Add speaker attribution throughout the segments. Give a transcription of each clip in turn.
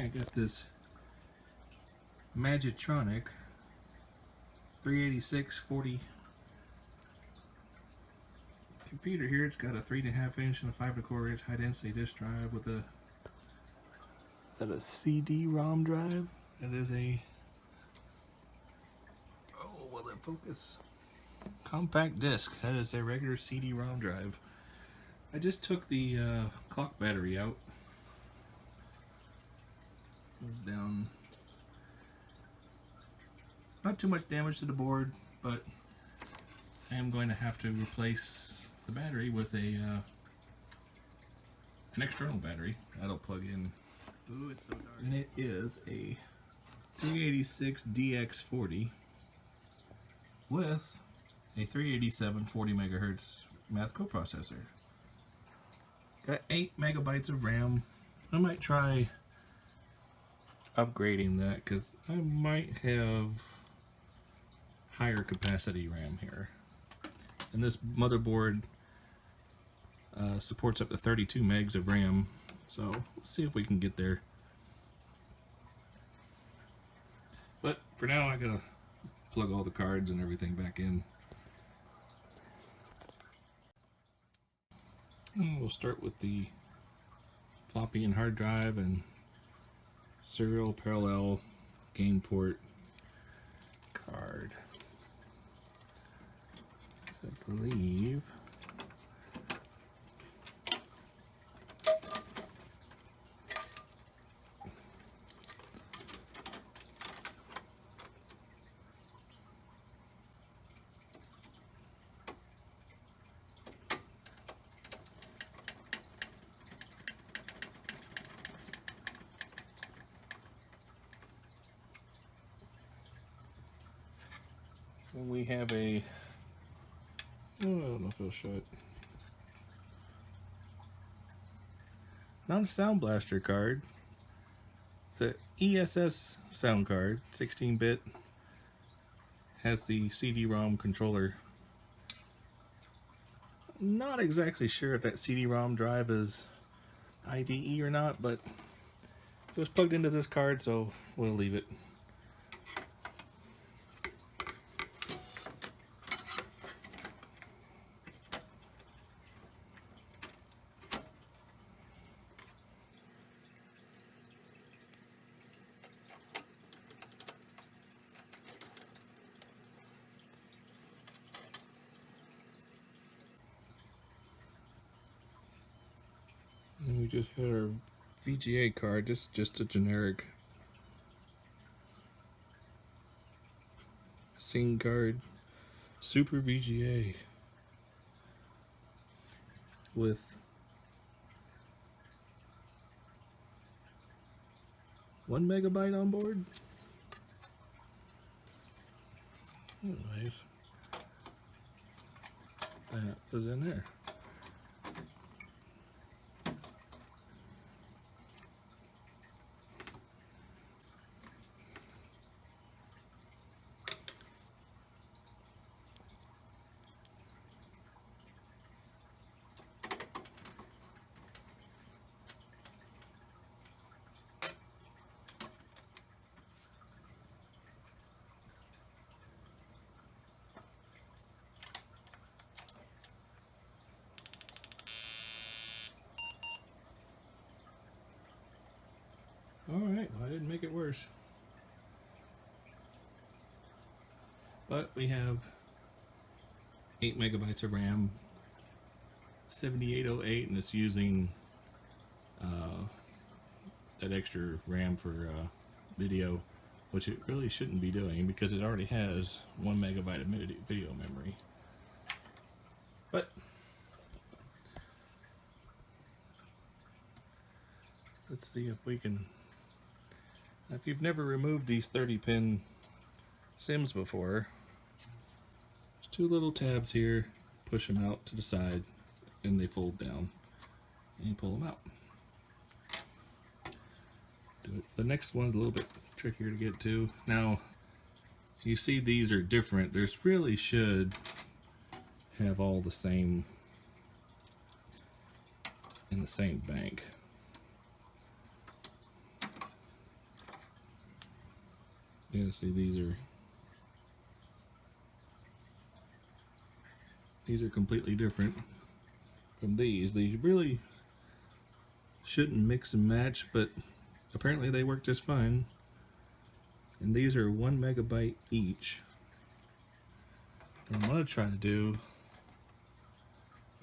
Speaker 1: Okay, I got this Magitronic 386/40 computer here. It's got a 3.5 inch and a 5.25 inch high density disk drive with a, is that a CD-ROM drive? It is a, oh, will it focus? Compact disc. That is a regular CD-ROM drive. I just took the clock battery out. It was down. Not too much damage to the board, but I am going to have to replace the battery with a an external battery that'll plug in. Ooh, it's so dark. And it is a 386 DX40 with a 387 40 megahertz math coprocessor. Got 8 megabytes of RAM. I might try upgrading that because I might have higher capacity RAM here. And this motherboard supports up to 32 megs of RAM, so let's see if we can get there. But for now, I gotta plug all the cards and everything back in. And we'll start with the floppy and hard drive and serial parallel gain port card. I believe we have a, oh, I don't know if it'll show it. Not a Sound Blaster card. It's a ESS sound card, 16-bit. Has the CD-ROM controller. Not exactly sure if that CD-ROM drive is IDE or not, but it was plugged into this card, so we'll leave it. And we just had our VGA card, just a generic scene card, Super VGA with one megabyte on board. Anyways, that was in there. Alright, well, I didn't make it worse. But we have 8 megabytes of RAM, 7808, and it's using that extra RAM for video, which it really shouldn't be doing because it already has 1 megabyte of video memory. But let's see if we can. If you've never removed these 30-pin SIMs before, there's 2 little tabs here, push them out to the side, and they fold down, and you pull them out. The next one's a little bit trickier to get to. Now, you see these are different. There's really should have all the same in the same bank. Yeah, see, these are completely different from these. These really shouldn't mix and match, but apparently they work just fine. And these are 1 megabyte each. What I'm going to try to do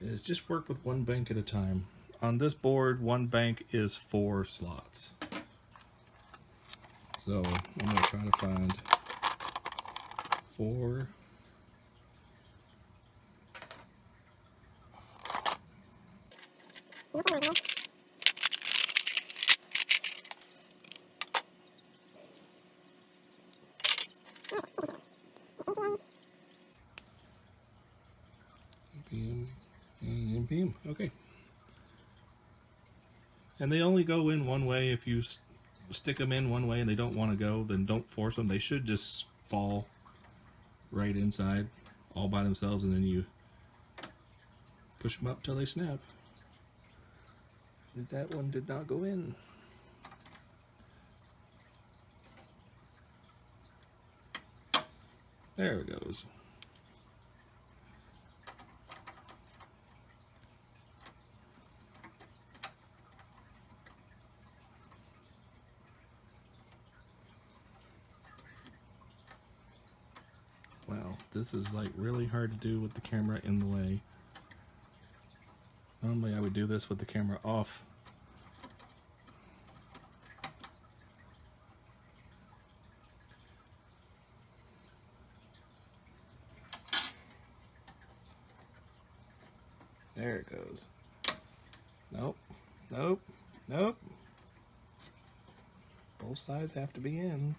Speaker 1: is just work with one bank at a time. On this board, one bank is 4 slots. So I'm going to try to find 4. NPM and NPM. Okay. And they only go in one way. If you stick them in one way and they don't want to go, then don't force them. They should just fall right inside all by themselves, and then you push them up till they snap. That one did not go in. There it goes. Wow, this is like really hard to do with the camera in the way. Normally I would do this with the camera off. There it goes. Nope, nope, nope. Both sides have to be in.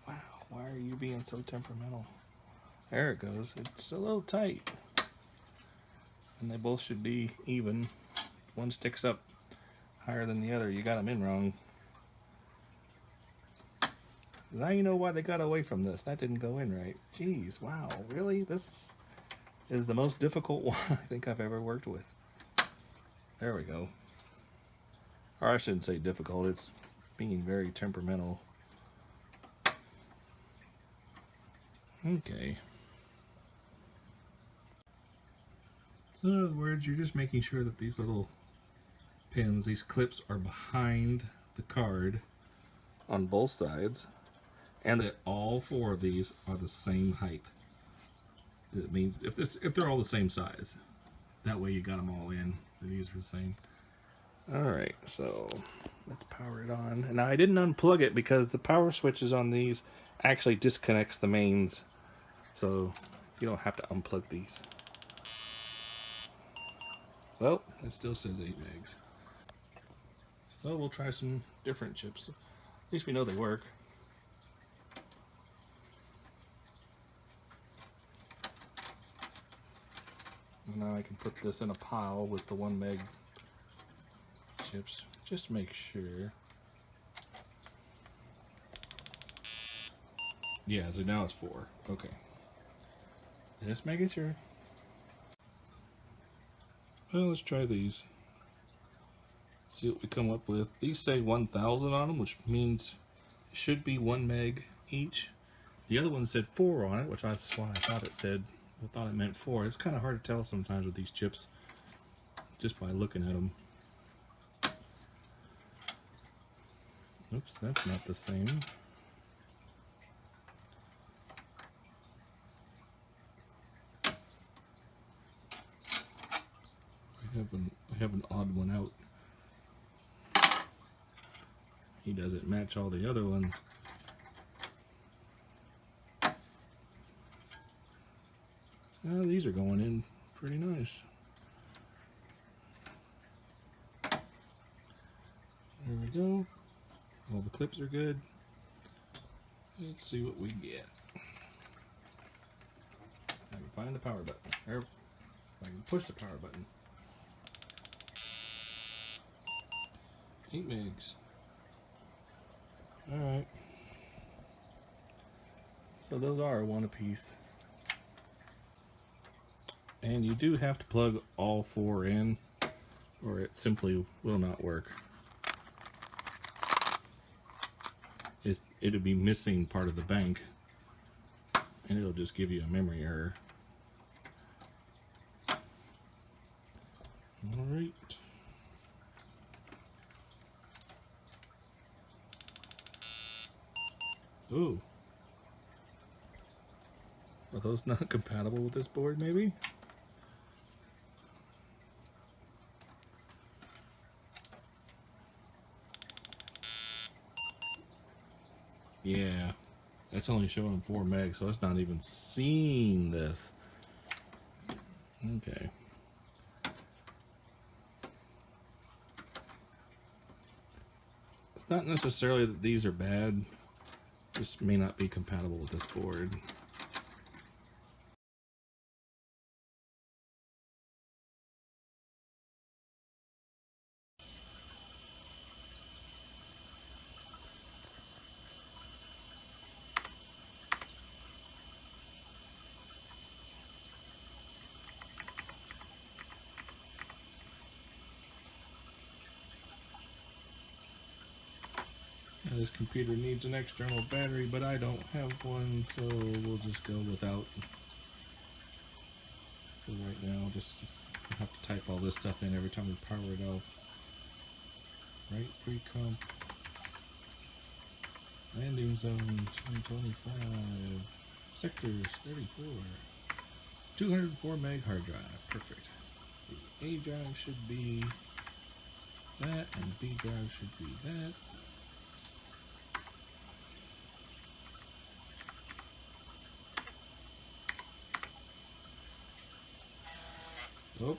Speaker 1: Wow, why are you being so temperamental? There it goes. It's a little tight. And they both should be even. One sticks up higher than the other. You got them in wrong. Now you know why they got away from this. That didn't go in right. Jeez, wow, really? This is the most difficult one I think I've ever worked with. There we go. Or I shouldn't say difficult, it's being very temperamental. Okay. So in other words, you're just making sure that these little pins, these clips, are behind the card on both sides, and that all 4 of these are the same height. It means if they're all the same size, that way you got them all in. So these are the same. All right, so let's power it on. And now I didn't unplug it because the power switches on these actually disconnects the mains, so you don't have to unplug these. Well, it still says 8 megs. So we'll try some different chips. At least we know they work. And now I can put this in a pile with the 1 meg chips, just to make sure. Yeah, so now it's 4. Okay. Just making sure. Well, let's try these. See what we come up with. These say 1,000 on them, which means it should be 1 meg each. The other one said 4 on it, which that's why I thought it meant 4. It's kind of hard to tell sometimes with these chips, just by looking at them. Oops, that's not the same. I have an odd one out. He doesn't match all the other ones. Well, these are going in pretty nice. There we go. All the clips are good. Let's see what we get. I can find the power button. Or if I can push the power button. 8 megs. Alright. So those are 1 apiece. And you do have to plug all 4 in, or it simply will not work. It'll be missing part of the bank, and it'll just give you a memory error. All right. Ooh. Are those not compatible with this board, maybe? Yeah, that's only showing 4 meg, so it's not even seeing this. Okay. It's not necessarily that these are bad, just may not be compatible with this board. Now this computer needs an external battery, but I don't have one, so we'll just go without for right now. Just have to type all this stuff in every time we power it off. Right, pre-comp. Landing zone 1025. Sectors 34. 204 meg hard drive. Perfect. The A drive should be that, and the B drive should be that. Oh.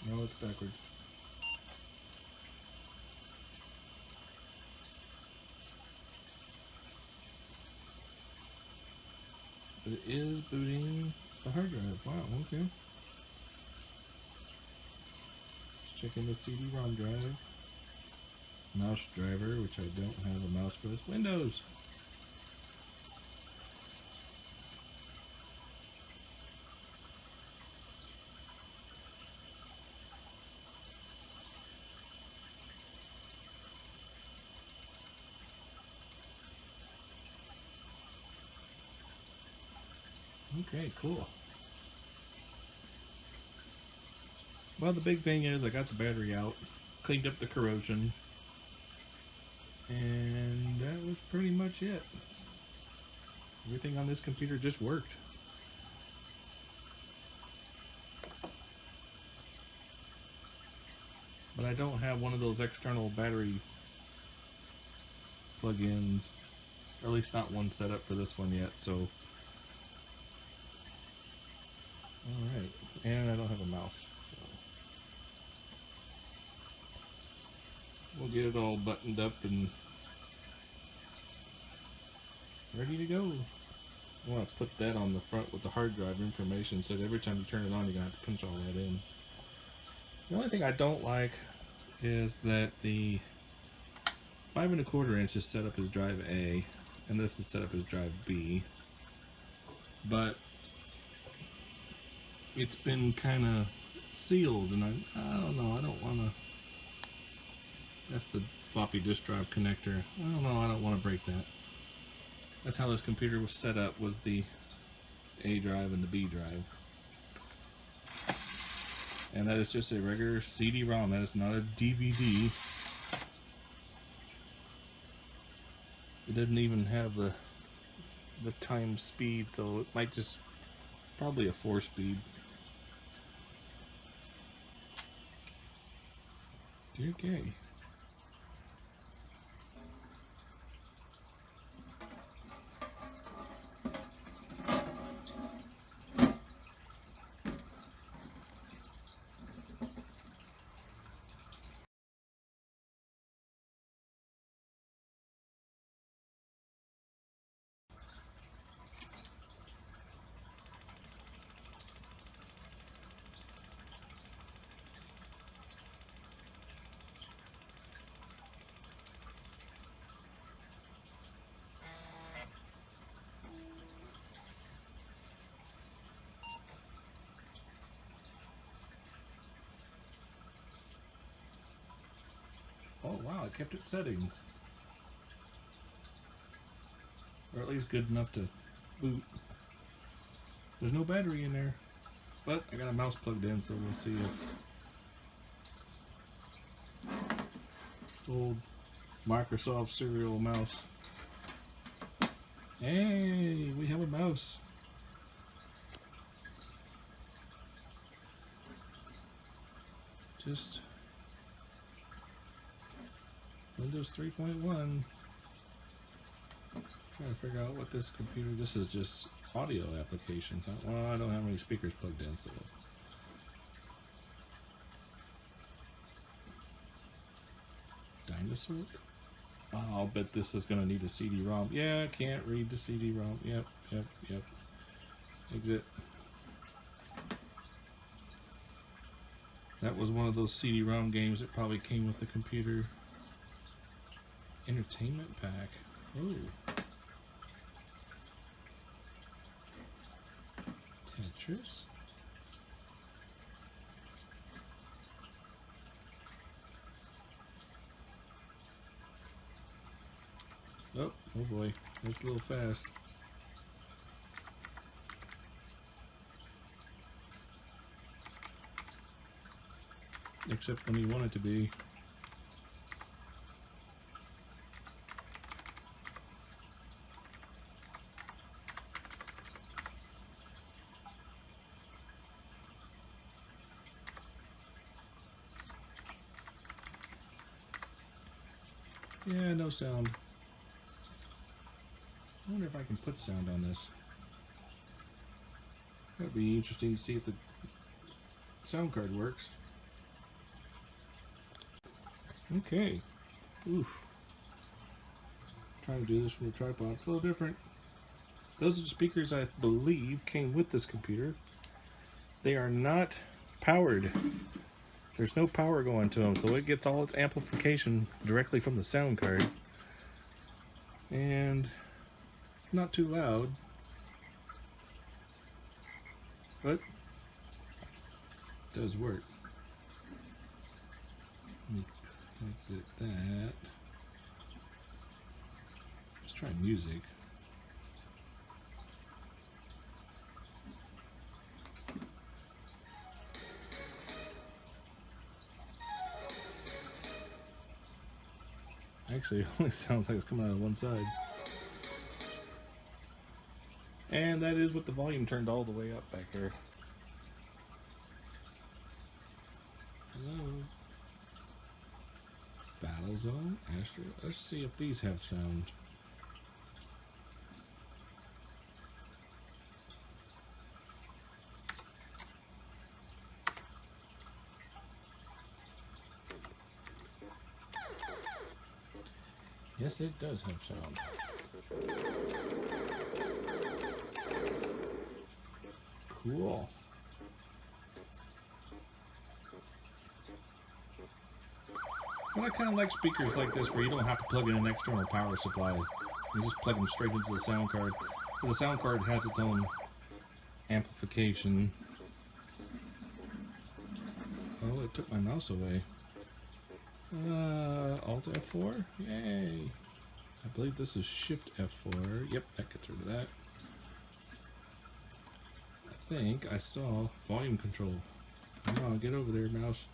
Speaker 1: No, it's backwards. But it is booting the hard drive. Wow, okay. Just checking the CD-ROM drive. Mouse driver, which I don't have a mouse for this. Windows! Okay, cool. Well, the big thing is I got the battery out, cleaned up the corrosion, and that was pretty much it. Everything on this computer just worked. But I don't have one of those external battery plug-ins, or at least not one set up for this one yet, so. Alright, and I don't have a mouse, so. We'll get it all buttoned up and ready to go. I want to put that on the front with the hard drive information so that every time you turn it on you're going to have to punch all that in. The only thing I don't like is that the 5 1/4 inch is set up as drive A and this is set up as drive B, but it's been kind of sealed, and I don't know, I don't want to. That's the floppy disk drive connector. I don't know, I don't want to break that. That's how this computer was set up, was the A drive and the B drive. And that is just a regular CD-ROM, that is not a DVD. It doesn't even have the time speed, so it might just, probably a 4-speed. Okay. Wow, it kept its settings. Or at least good enough to boot. There's no battery in there. But I got a mouse plugged in, so we'll see if old Microsoft serial mouse. Hey, we have a mouse. Just Windows 3.1. Trying to figure out what this computer. This is just audio applications. Well, I don't have any speakers plugged in, so. Dinosaur? Oh, I'll bet this is going to need a CD-ROM. Yeah, I can't read the CD-ROM. Yep. Exit. That was one of those CD-ROM games that probably came with the computer. Entertainment pack. Ooh. Tetris. Oh boy, that's a little fast. Except when you want it to be. Yeah, no sound. I wonder if I can put sound on this. That'd be interesting to see if the sound card works. Okay. Oof. Trying to do this from the tripod. It's a little different. Those are the speakers I believe came with this computer. They are not powered. There's no power going to them, so it gets all its amplification directly from the sound card. And it's not too loud, but it does work. Let me exit that. Let's try music. Actually, it only sounds like it's coming out of one side. And that is with the volume turned all the way up back here. Hello. Battlezone, Astro. Let's see if these have sound. Yes, it does have sound. Cool. Well, I kind of like speakers like this where you don't have to plug in an external power supply. You just plug them straight into the sound card. The sound card has its own amplification. Oh, it took my mouse away. Alt F4? Yay! I believe this is Shift F4. Yep, that gets rid of that. I think I saw volume control. Come on, get over there, mouse.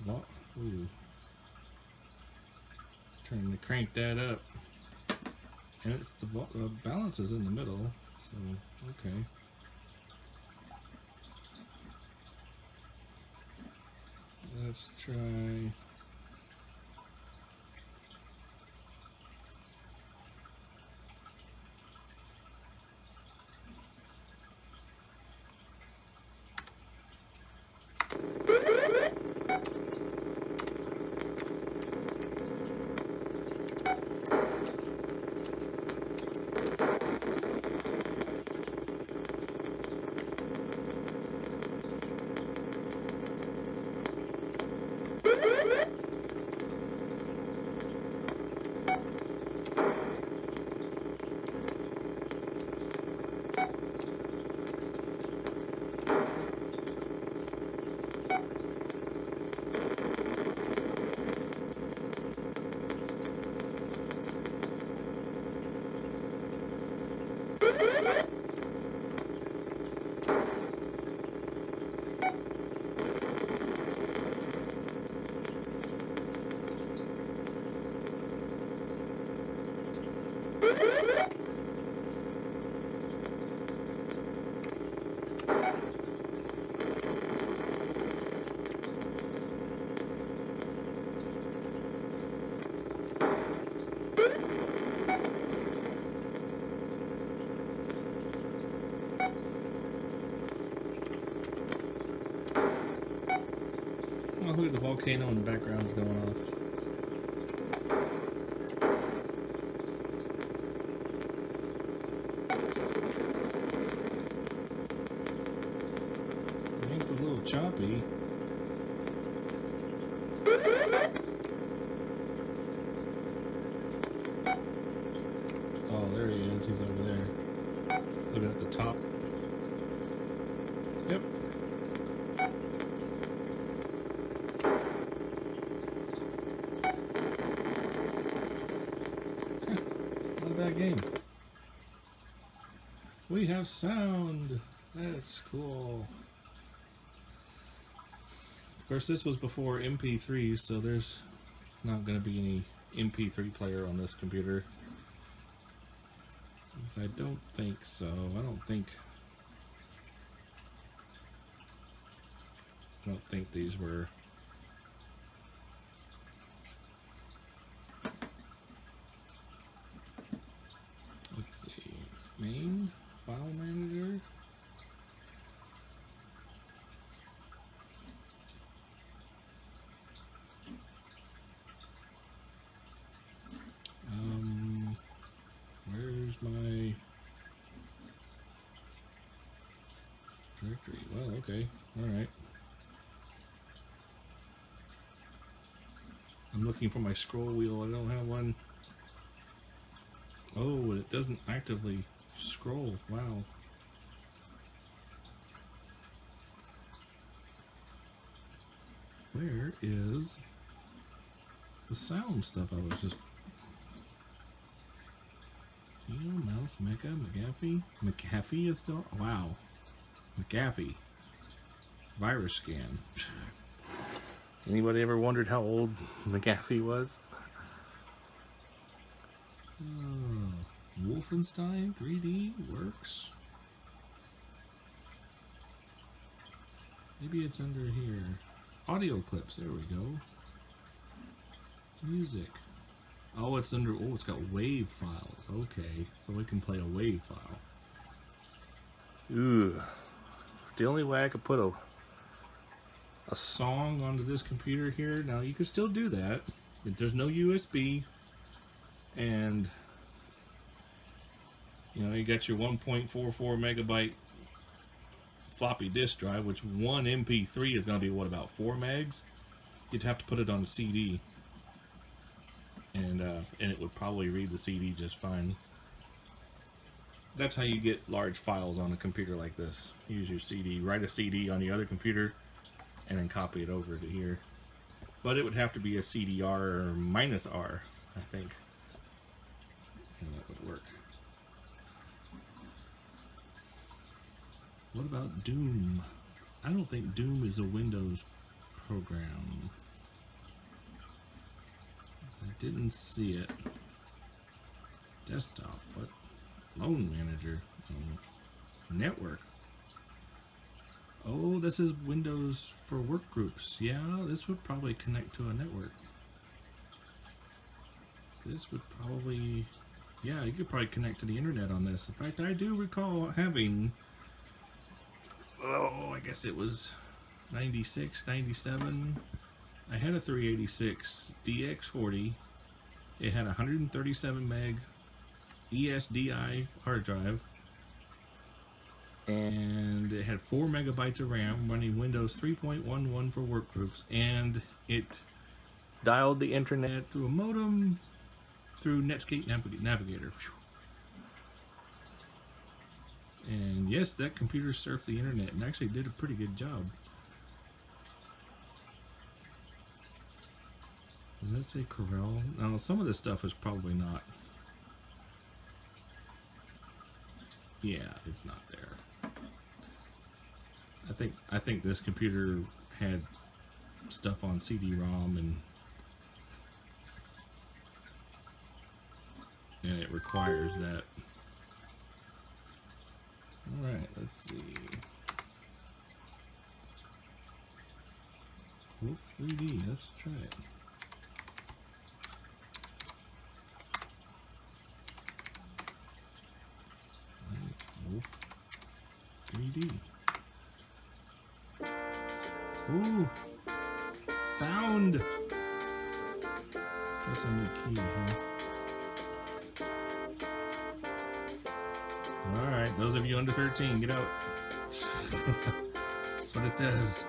Speaker 1: Ooh. Trying to crank that up. And it's the balance is in the middle, so okay. Let's try. Oh, look at the volcano in the background's going off. It's a little choppy. Oh, there he is. He's over there. Looking at the top. Yep. Not a bad game. We have sound. That's cool. Of course, this was before MP3, so there's not going to be any MP3 player on this computer. I don't think so. I don't think these were. Let's see. Main file manager. Where's my directory? Well, okay. All right. I'm looking for my scroll wheel. I don't have one. Oh, it doesn't actively scroll. Wow. Where is the sound stuff I was just... Mouse, Mecha, McAfee? McAfee is still... Wow. McAfee. Virus scan. Anybody ever wondered how old McAfee was? Oh, Wolfenstein 3D works. Maybe it's under here. Audio clips, there we go. Music. Oh, it's under, oh, it's got WAV files. Okay, so we can play a WAV file. Ooh. The only way I could put a song onto this computer here, now you can still do that. There's no USB. And, you know, you got your 1.44 megabyte floppy disk drive, which one MP3 is going to be, what, about 4 megs? You'd have to put it on a CD. And it would probably read the CD just fine. That's how you get large files on a computer like this. Use your CD, write a CD on the other computer, and then copy it over to here. But it would have to be a CDR or -R, I think. And that would work. What about Doom? I don't think Doom is a Windows program. I didn't see it. Desktop, what? Loan manager. Network. Oh, this is Windows for work groups. Yeah, this would probably connect to a network. This would probably... Yeah, you could probably connect to the internet on this. In fact, I do recall having... Oh, I guess it was 96, 97... I had a 386 DX40. It had 137 meg ESDI hard drive, and it had 4 megabytes of RAM, running Windows 3.11 for workgroups, and it dialed the internet through a modem through Netscape Navigator. And yes, that computer surfed the internet and actually did a pretty good job. Does that say Corel? No, some of this stuff is probably not. Yeah, it's not there. I think this computer had stuff on CD-ROM and it requires that. All right, let's see. Wolf 3D, let's try it. Wolf 3D. Ooh, sound. That's a new key, huh? All right, those of you under 13, get out. That's what it says.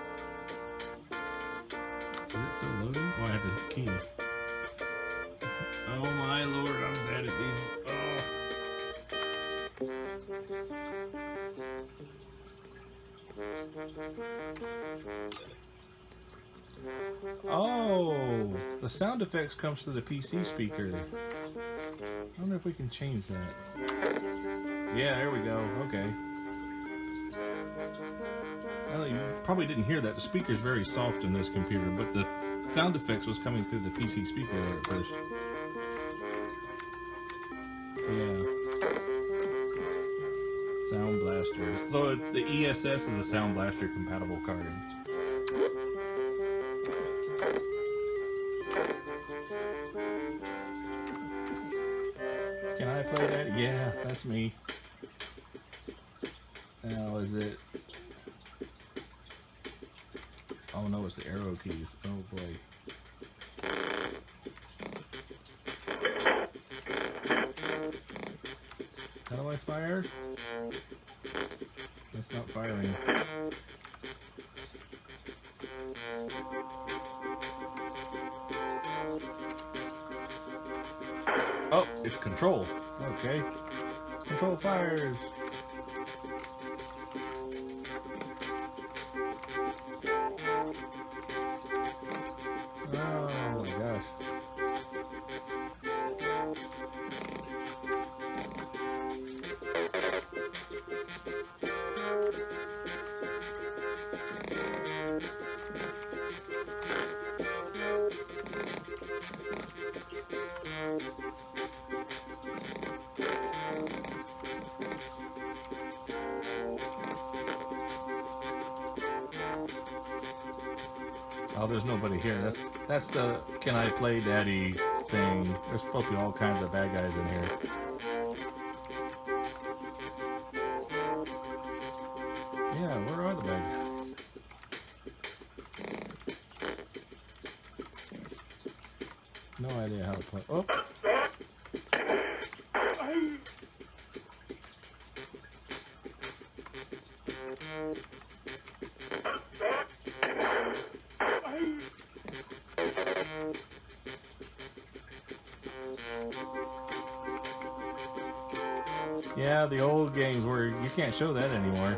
Speaker 1: Is it still loading? Oh, I have to key. Oh my lord, I'm bad at these. Oh, the sound effects comes through the PC speaker. I wonder if we can change that. Yeah, there we go. Okay. Well, you probably didn't hear that. The speaker's very soft in this computer, but the sound effects was coming through the PC speaker there at first. Yeah. Sound Blaster. So the ESS is a Sound Blaster compatible card. Can I play that? Yeah, that's me. Now is it? Oh no, it's the arrow keys. Oh boy. How do I fire? That's not firing. Oh, it's control. Okay. Control fires. Oh my gosh. Oh, there's nobody here. That's the "Can I play Daddy" thing. There's supposed to be all kinds of bad guys in here. Yeah, where are the bad guys? No idea how to play. Oh. Yeah, the old games where you can't show that anymore.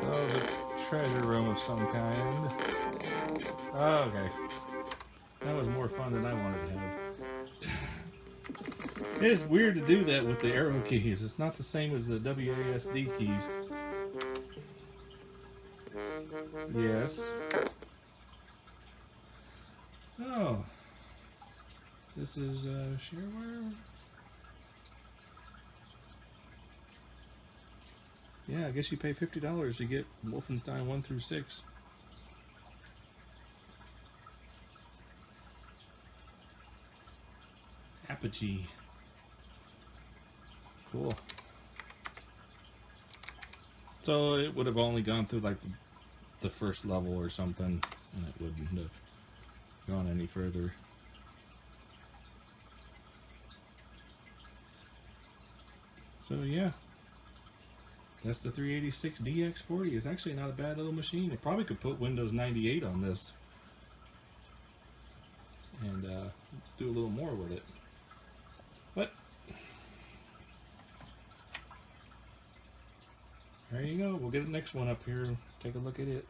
Speaker 1: So the treasure room of some kind. Oh, okay. That was more fun than I wanted to have. It's weird to do that with the arrow keys. It's not the same as the WASD keys. Yes. Oh. This is shareware. Yeah, I guess you pay $50 to get Wolfenstein 1 through 6. Apogee. Cool. So it would have only gone through like the first level or something, and it wouldn't have gone any further. So yeah, that's the 386 DX40. It's actually not a bad little machine. I probably could put Windows 98 on this and do a little more with it. But there you go. We'll get the next one up here. Take a look at it.